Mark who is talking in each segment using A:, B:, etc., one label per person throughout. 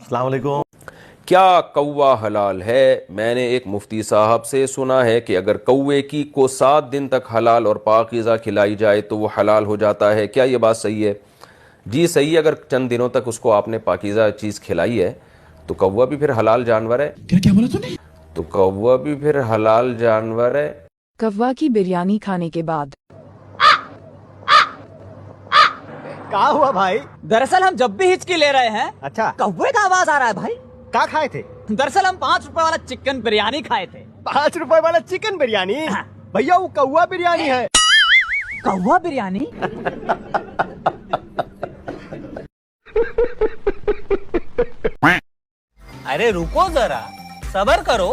A: السلام علیکم.
B: کیا کوا حلال ہے؟ میں نے ایک مفتی صاحب سے سنا ہے کہ اگر کوے کی کو 7 دن تک حلال اور پاکیزہ کھلائی جائے تو وہ حلال ہو جاتا ہے. کیا یہ بات صحیح ہے؟ جی صحیح ہے. اگر چند دنوں تک اس کو آپ نے پاکیزہ چیز کھلائی ہے تو کوا بھی پھر حلال جانور ہے.
C: کیا بولا تو نہیں؟
B: تو کوا بھی پھر حلال جانور ہے.
D: کوا کی بریانی کھانے کے بعد
E: کیا ہوا بھائی؟
F: دراصل ہم جب بھی ہچکی لے رہے ہیں
E: اچھا
F: کوے کا آواز آ رہا ہے بھائی.
E: کیا کھائے تھے؟
F: دراصل ہم 5 روپے والا چکن بریانی کھائے تھے.
E: 5 روپے والا چکن بریانی؟ بھیا وہ کوا بریانی ہے.
F: کوا بریانی؟ ارے رکو ذرا صبر کرو.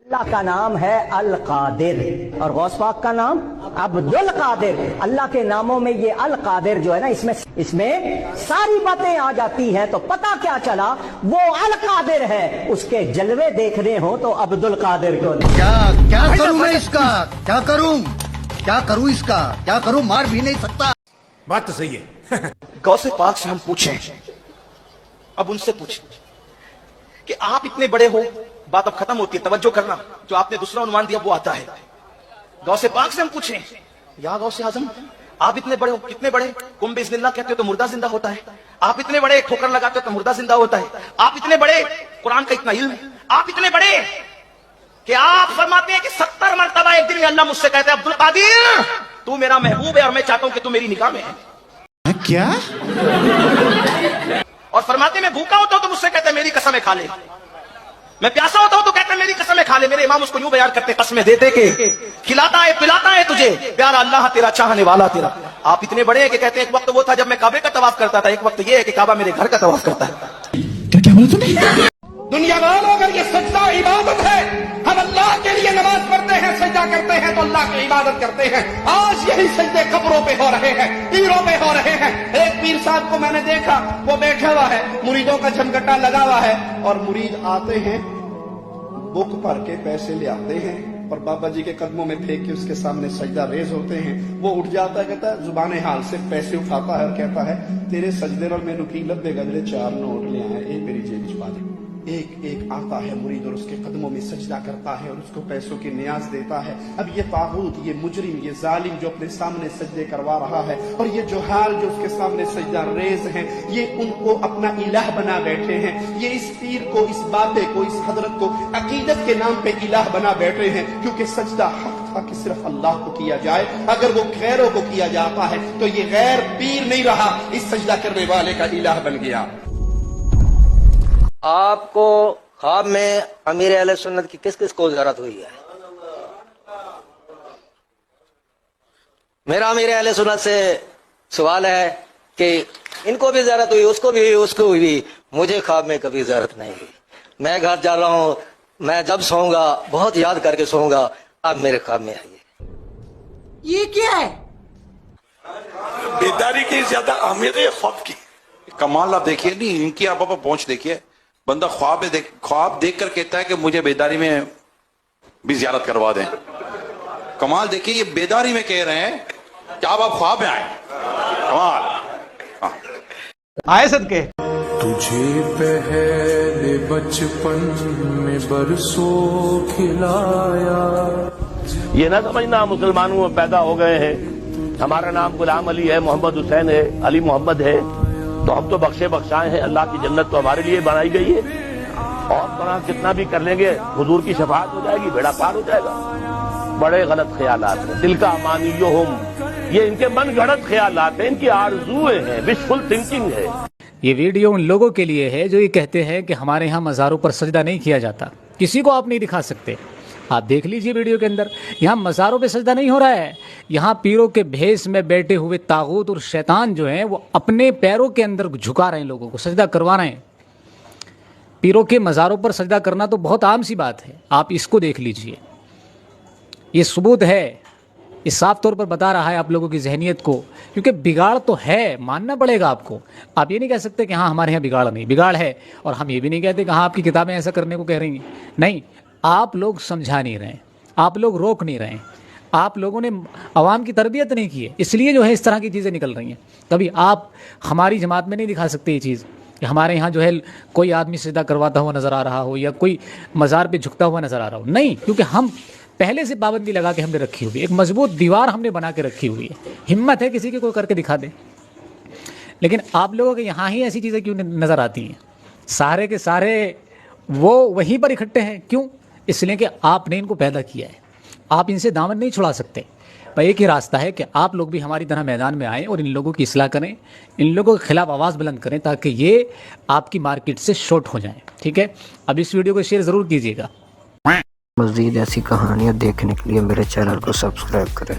G: اللہ کا نام ہے القادر اور غوث پاک کا نام عبد القادر. اللہ کے ناموں میں یہ القادر جو ہے نا اس میں ساری باتیں آ جاتی ہیں. تو پتہ کیا چلا وہ القادر ہے. اس کے جلوے دیکھنے ہوں تو عبد القادر کو
H: کیا کروں میں اس کا؟ کیا کروں اس کا؟ کیا کروں؟ مار بھی نہیں سکتا.
C: بات تو صحیح ہے.
H: غوث پاک سے ہم پوچھیں، اب ان سے پوچھیں کہ آپ اتنے بڑے ہو. بات اب ختم ہوتی ہے، توجہ کرنا. جو آپ نے دوسرا عنوان دیا وہ آتا ہے. غوث پاک سے ہم پوچھیں یا غوث اعظم آپ اتنے بڑے ہو، کتنے بڑے؟ کم بسم اللہ کہتے ہو تو مردہ زندہ ہوتا ہے. آپ اتنے بڑے ٹھوکر لگاتے ہو تو مردہ زندہ ہوتا ہے. آپ اتنے بڑے قرآن کا اتنا علم ہے. آپ اتنے بڑے کہ آپ فرماتے ہیں کہ 70 مرتبہ ایک دن میں اللہ مجھ سے کہتا ہے عبد القادر تو میرا محبوب ہے اور میں چاہتا ہوں کہ تو میری نگاہ میں ہے.
C: کیا؟
H: اور فرماتے میں بھوکا ہوتا ہوں تو مجھ سے کہتا ہے میری قسمیں کھا لے. میں پیاسا ہوتا ہوں تو کہتا ہے میری قسمیں کھا لے. میرے امام اس کو یوں بیان کرتے قسمیں دیتے کہ کھلاتا ہے پلاتا ہے تجھے پیارا اللہ تیرا چاہنے والا تیرا. آپ اتنے بڑے ہیں کہ کہتے ہیں ایک وقت وہ تھا جب میں کعبے کا طواف کرتا تھا، ایک وقت یہ ہے کہ کعبہ میرے گھر کا طواف کرتا ہے.
C: کیا بولا تو نہیں؟
H: دنیا والوں اگر یہ سجدہ عبادت ہے، ہم اللہ کے لیے نماز پڑھتے ہیں سجدہ کرتے ہیں تو اللہ کی عبادت کرتے ہیں. آج یہی سجدے قبروں پہ ہو رہے ہیں، پیروں پہ ہو رہے ہیں. ایک پیر صاحب کو میں نے دیکھا وہ بیٹھا ہوا ہے، مریدوں کا جھمگٹا لگا ہوا ہے اور مرید آتے ہیں بک بھر کے پیسے لے آتے ہیں اور بابا جی کے قدموں میں پھینک کے اس کے سامنے سجدہ ریز ہوتے ہیں. وہ اٹھ جاتا ہے، کہتا ہے زبان حال سے پیسے اٹھاتا ہے اور کہتا ہے تیرے سجدے اور میں نکیلت دے گا 4 نوٹ لے آئے ایک میری جیب وچ پا دے. ایک ایک آتا ہے مرید اور اس کے قدموں میں سجدہ کرتا ہے اور اس کو پیسوں کی نیاز دیتا ہے. اب یہ طاغوت، یہ مجرم، یہ ظالم جو اپنے سامنے سجدے کروا رہا ہے اور یہ جوہال جو اس کے سامنے سجدہ ریز ہیں، یہ ان کو اپنا الہ بنا بیٹھے ہیں. یہ اس پیر کو، اس بابے کو، اس حضرت کو عقیدت کے نام پہ الہ بنا بیٹھے ہیں. کیونکہ سجدہ حق تھا کہ صرف اللہ کو کیا جائے. اگر وہ غیروں کو کیا جاتا ہے تو یہ غیر پیر نہیں رہا، اس سجدہ کرنے والے کا الہ بن گیا.
I: آپ کو خواب میں امیر اہل سنت کی کس کس کو زیارت ہوئی ہے؟ میرا امیر اہل سنت سے سوال ہے کہ ان کو بھی زیارت ہوئی، اس کو بھی ہوئی، اس کو بھی. مجھے خواب میں کبھی زیارت نہیں ہوئی. میں گھر جا رہا ہوں، میں جب سوؤں گا بہت یاد کر کے سوؤں گا. آپ میرے خواب میں آئیے.
F: یہ کیا ہے؟
J: بیداری کی زیادہ اہمیت ہے خواب کی. کمال آپ دیکھیے نہیں، ان کی آپ پہنچ دیکھیے. بندہ خواب دیکھ کر کہتا ہے کہ مجھے بیداری میں بھی زیارت کروا دیں. کمال دیکھیے، یہ بیداری میں کہہ رہے ہیں کہ آپ خواب میں آئیں. کمال
E: آئے صدقے.
K: تجھے پہلے بچپن میں برسوں کھلایا.
A: یہ نہ سمجھنا مسلمانوں میں پیدا ہو گئے ہیں، ہمارا نام غلام علی ہے، محمد حسین ہے، علی محمد ہے تو ہم تو بخشے بخشائے ہیں. اللہ کی جنت تو ہمارے لیے بنائی گئی ہے اور طرح کتنا بھی کر لیں گے حضور کی شفاعت ہو جائے گی، بیڑا پار ہو جائے گا. بڑے غلط خیالات ہیں. دل کا امانیہم، یہ ان کے من گھڑت خیالات ہیں، ان کی آرزویں ہیں، وشفل تھنکنگ ہے.
L: یہ ویڈیو ان لوگوں کے لیے ہے جو یہ کہتے ہیں کہ ہمارے ہاں مزاروں پر سجدہ نہیں کیا جاتا. کسی کو آپ نہیں دکھا سکتے. آپ دیکھ لیجئے ویڈیو کے اندر، یہاں مزاروں پہ سجدہ نہیں ہو رہا ہے. یہاں پیروں کے بھیس میں بیٹھے ہوئے طاغوت اور شیطان جو ہیں وہ اپنے پیروں کے اندر جھکا رہے ہیں، لوگوں کو سجدہ کروا رہے ہیں. پیروں کے مزاروں پر سجدہ کرنا تو بہت عام سی بات ہے. آپ اس کو دیکھ لیجئے، یہ ثبوت ہے یہ صاف طور پر بتا رہا ہے آپ لوگوں کی ذہنیت کو، کیونکہ بگاڑ تو ہے، ماننا پڑے گا آپ کو. آپ یہ نہیں کہہ سکتے کہ ہاں ہمارے یہاں بگاڑ نہیں، بگاڑ ہے. اور ہم یہ بھی نہیں کہتے کہ ہاں آپ کی کتابیں ایسا کرنے کو کہہ رہی ہیں. نہیں، آپ لوگ سمجھا نہیں رہے ہیں، آپ لوگ روک نہیں رہے ہیں، آپ لوگوں نے عوام کی تربیت نہیں کی ہے، اس لیے جو ہے اس طرح کی چیزیں نکل رہی ہیں. کبھی آپ ہماری جماعت میں نہیں دکھا سکتے یہ چیز کہ ہمارے یہاں جو ہے کوئی آدمی سجدہ کرواتا ہوا نظر آ رہا ہو یا کوئی مزار پہ جھکتا ہوا نظر آ رہا ہو. نہیں، کیونکہ ہم پہلے سے پابندی لگا کے ہم نے رکھی ہوئی، ایک مضبوط دیوار ہم نے بنا کے رکھی ہوئی ہے. ہمت ہے کسی کی کوئی کر کے دکھا دے. لیکن آپ لوگوں کے یہاں ہی ایسی چیزیں کیوں نظر آتی ہیں؟ سارے کے سارے وہ وہیں پر اکٹھے ہیں. کیوں؟ اس لیے کہ آپ نے ان کو پیدا کیا ہے، آپ ان سے دامن نہیں چھڑا سکتے. بھائی ایک ہی راستہ ہے کہ آپ لوگ بھی ہماری طرح میدان میں آئیں اور ان لوگوں کی اصلاح کریں، ان لوگوں کے خلاف آواز بلند کریں تاکہ یہ آپ کی مارکیٹ سے شارٹ ہو جائیں. ٹھیک ہے، اب اس ویڈیو کو شیئر ضرور کیجیے گا.
M: مزید ایسی کہانیاں دیکھنے کے لیے میرے چینل کو سبسکرائب کریں.